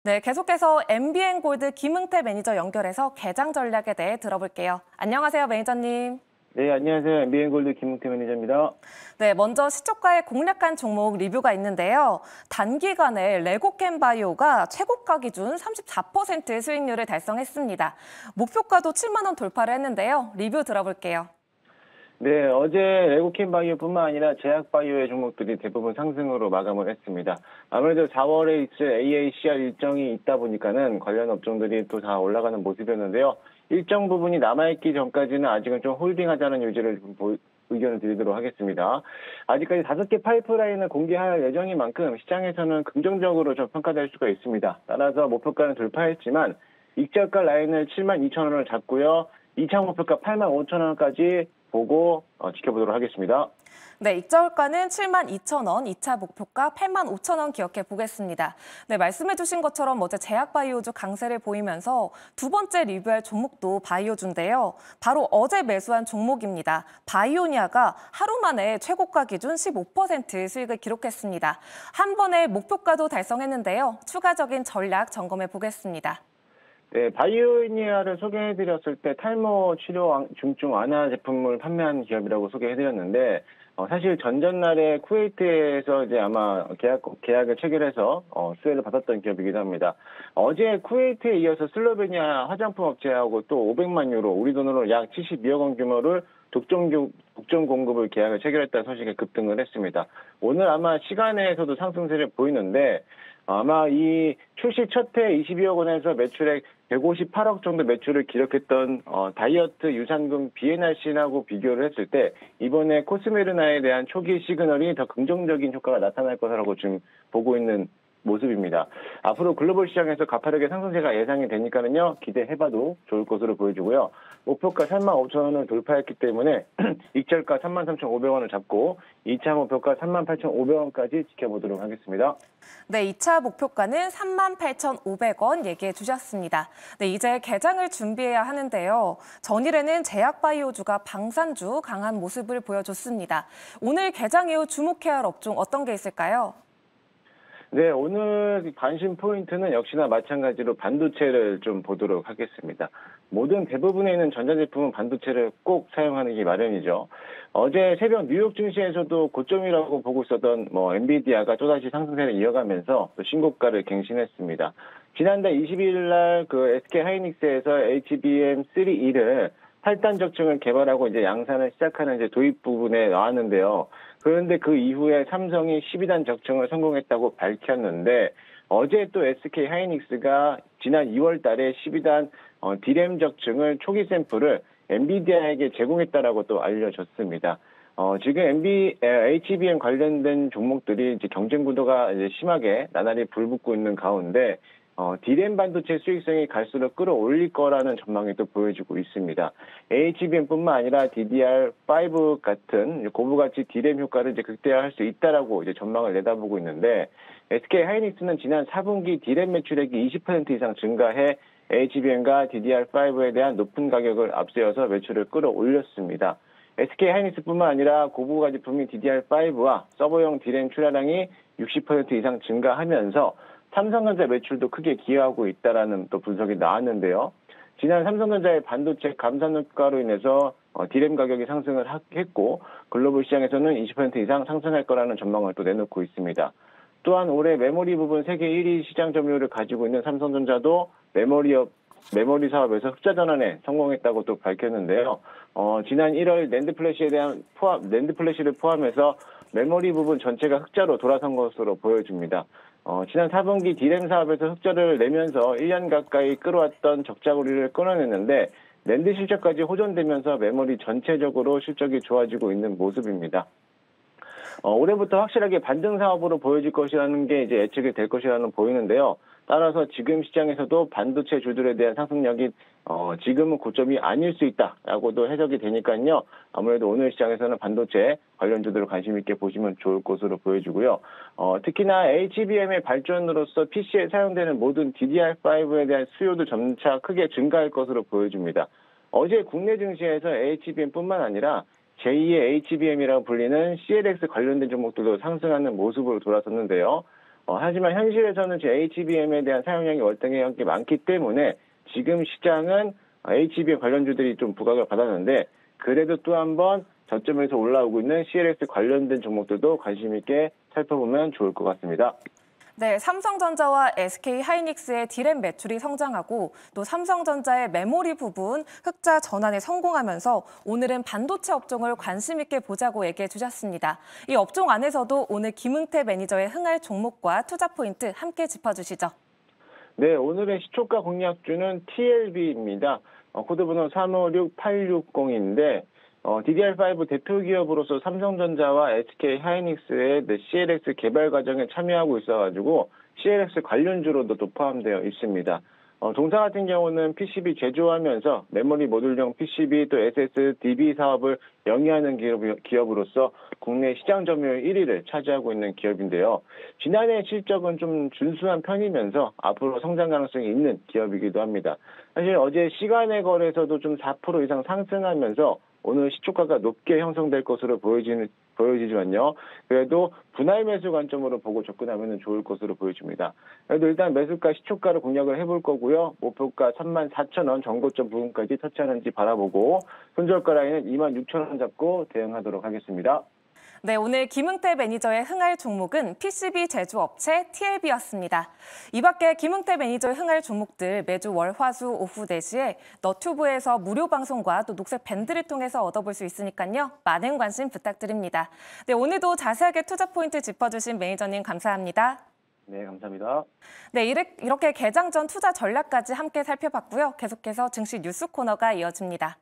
네, 계속해서 MBN골드 김응태 매니저 연결해서 개장 전략에 대해 들어볼게요. 안녕하세요, 매니저님. 네, 안녕하세요. MBN골드 김웅태 매니저입니다. 네, 먼저 시초가의 공략한 종목 리뷰가 있는데요. 단기간에 레고캠바이오가 최고가 기준 34% 수익률을 달성했습니다. 목표가도 7만 원 돌파를 했는데요. 리뷰 들어볼게요. 네, 어제 레고캠바이오뿐만 아니라 제약바이오의 종목들이 대부분 상승으로 마감을 했습니다. 아무래도 4월에 있을 AACR 일정이 있다 보니까는 관련 업종들이 또 다 올라가는 모습이었는데요. 일정 부분이 남아있기 전까지는 아직은 좀 홀딩하자는 의지를 의견을 드리도록 하겠습니다. 아직까지 5개 파이프라인을 공개할 예정인 만큼 시장에서는 긍정적으로 좀 평가될 수가 있습니다. 따라서 목표가는 돌파했지만 익절가 라인을 72,000원을 잡고요. 2차 목표가 85,000원까지 보고 지켜보도록 하겠습니다. 네, 익절가는 72,000원, 2차 목표가 85,000원 기억해 보겠습니다. 네, 말씀해 주신 것처럼 어제 제약바이오주 강세를 보이면서 두 번째 리뷰할 종목도 바이오주인데요. 바로 어제 매수한 종목입니다. 바이오니아가 하루 만에 최고가 기준 15% 수익을 기록했습니다. 한 번에 목표가도 달성했는데요. 추가적인 전략 점검해 보겠습니다. 네, 바이오니아를 소개해드렸을 때 탈모 치료 중증 완화 제품을 판매한 기업이라고 소개해드렸는데, 사실 전전날에 쿠웨이트에서 이제 아마 계약을 체결해서 수혜를 받았던 기업이기도 합니다. 어제 쿠웨이트에 이어서 슬로베니아 화장품 업체하고 또 500만 유로, 우리 돈으로 약 72억 원 규모를 독점 공급을 계약을 체결했다는 소식에 급등을 했습니다. 오늘 아마 시간에서도 상승세를 보이는데, 아마 이 출시 첫 해 22억 원에서 매출액 158억 정도 매출을 기록했던 다이어트 유산균 비에나신하고 비교를 했을 때 이번에 코스메르나에 대한 초기 시그널이 더 긍정적인 효과가 나타날 것이라고 지금 보고 있는 모습입니다. 앞으로 글로벌 시장에서 가파르게 상승세가 예상이 되니까는요, 기대해봐도 좋을 것으로 보여지고요. 목표가 35,000원을 돌파했기 때문에 익절가 33,500원을 잡고 2차 목표가 38,500원까지 지켜보도록 하겠습니다. 네, 2차 목표가는 38,500원 얘기해 주셨습니다. 네, 이제 개장을 준비해야 하는데요. 전일에는 제약바이오주가 방산주 강한 모습을 보여줬습니다. 오늘 개장 이후 주목해야 할 업종 어떤 게 있을까요? 네, 오늘 관심 포인트는 역시나 마찬가지로 반도체를 좀 보도록 하겠습니다. 모든 대부분에 있는 전자제품은 반도체를 꼭 사용하는 게 마련이죠. 어제 새벽 뉴욕 증시에서도 고점이라고 보고 있었던 엔비디아가 또다시 상승세를 이어가면서 또 신고가를 갱신했습니다. 지난달 20일 날 그 SK 하이닉스에서 HBM3E를 8단 적층을 개발하고 이제 양산을 시작하는 이제 도입 부분에 나왔는데요. 그런데 그 이후에 삼성이 12단 적층을 성공했다고 밝혔는데 어제 또 SK 하이닉스가 지난 2월 달에 12단 D램 적층을 초기 샘플을 엔비디아에게 제공했다라고 또 알려졌습니다. 지금 HBM 관련된 종목들이 이제 경쟁 구도가 이제 심하게 나날이 불붙고 있는 가운데 D램 반도체 수익성이 갈수록 끌어올릴 거라는 전망이 또 보여지고 있습니다. HBM뿐만 아니라 DDR5 같은 고부가치 D램 효과를 이제 극대화할 수 있다라고 이제 전망을 내다보고 있는데 SK 하이닉스는 지난 4분기 D램 매출액이 20% 이상 증가해 HBM과 DDR5에 대한 높은 가격을 앞세워서 매출을 끌어올렸습니다. SK 하이닉스뿐만 아니라 고부가 제품인 DDR5와 서버용 D램 출하량이 60% 이상 증가하면서 삼성전자 매출도 크게 기여하고 있다라는 또 분석이 나왔는데요. 지난 삼성전자의 반도체 감산 효과로 인해서 D램 가격이 상승을 했고 글로벌 시장에서는 20% 이상 상승할 거라는 전망을 또 내놓고 있습니다. 또한 올해 메모리 부분 세계 1위 시장 점유율을 가지고 있는 삼성전자도 메모리 사업에서 흑자 전환에 성공했다고 또 밝혔는데요. 지난 1월 낸드 플래시를 포함해서 메모리 부분 전체가 흑자로 돌아선 것으로 보여집니다. 지난 4분기 D램 사업에서 흑자를 내면서 1년 가까이 끌어왔던 적자구리를 끊어냈는데 낸드 실적까지 호전되면서 메모리 전체적으로 실적이 좋아지고 있는 모습입니다. 올해부터 확실하게 반등 사업으로 보여질 것이라는 게 이제 예측이 될 것이라는 보이는데요. 따라서 지금 시장에서도 반도체 주들에 대한 상승력이 지금은 고점이 아닐 수 있다라고도 해석이 되니까요. 아무래도 오늘 시장에서는 반도체 관련주들을 관심 있게 보시면 좋을 것으로 보여지고요. 특히나 HBM의 발전으로서 PC에 사용되는 모든 DDR5에 대한 수요도 점차 크게 증가할 것으로 보여집니다. 어제 국내 증시에서 HBM뿐만 아니라 제2의 HBM이라고 불리는 CLX 관련된 종목들도 상승하는 모습으로 돌아섰는데요. 하지만 현실에서는 지금 HBM에 대한 사용량이 월등히 많기 때문에 지금 시장은 HBM 관련주들이 좀 부각을 받았는데 그래도 또 한 번 저점에서 올라오고 있는 CLX 관련된 종목들도 관심 있게 살펴보면 좋을 것 같습니다. 네, 삼성전자와 SK하이닉스의 디램 매출이 성장하고 또 삼성전자의 메모리 부분 흑자 전환에 성공하면서 오늘은 반도체 업종을 관심 있게 보자고 얘기해 주셨습니다. 이 업종 안에서도 오늘 김응태 매니저의 흥할 종목과 투자 포인트 함께 짚어주시죠. 네, 오늘의 시초가 공략주는 TLB입니다. 코드번호 356860인데 DDR5 대표 기업으로서 삼성전자와 SK하이닉스의 CLX 개발 과정에 참여하고 있어가지고 CLX 관련주로도 또 포함되어 있습니다. 동사 같은 경우는 PCB 제조하면서 메모리 모듈형 PCB 또 SSDB 사업을 영위하는 기업으로서 국내 시장 점유율 1위를 차지하고 있는 기업인데요. 지난해 실적은 좀 준수한 편이면서 앞으로 성장 가능성이 있는 기업이기도 합니다. 사실 어제 시간의 거래에서도 좀 4% 이상 상승하면서 오늘 시초가가 높게 형성될 것으로 보여지지만요. 그래도 분할 매수 관점으로 보고 접근하면 좋을 것으로 보여집니다. 그래도 일단 매수가 시초가를 공략을 해볼 거고요. 목표가 34,000원 정고점 부분까지 터치하는지 바라보고 손절가 라인은 26,000원 잡고 대응하도록 하겠습니다. 네, 오늘 김응태 매니저의 흥할 종목은 PCB 제조업체 TLB였습니다. 이 밖에 김응태 매니저의 흥할 종목들 매주 월, 화, 수 오후 4시에 너튜브에서 무료 방송과 또 녹색 밴드를 통해서 얻어볼 수 있으니까요. 많은 관심 부탁드립니다. 네, 오늘도 자세하게 투자 포인트 짚어주신 매니저님 감사합니다. 네, 감사합니다. 네, 이렇게 개장 전 투자 전략까지 함께 살펴봤고요. 계속해서 증시 뉴스 코너가 이어집니다.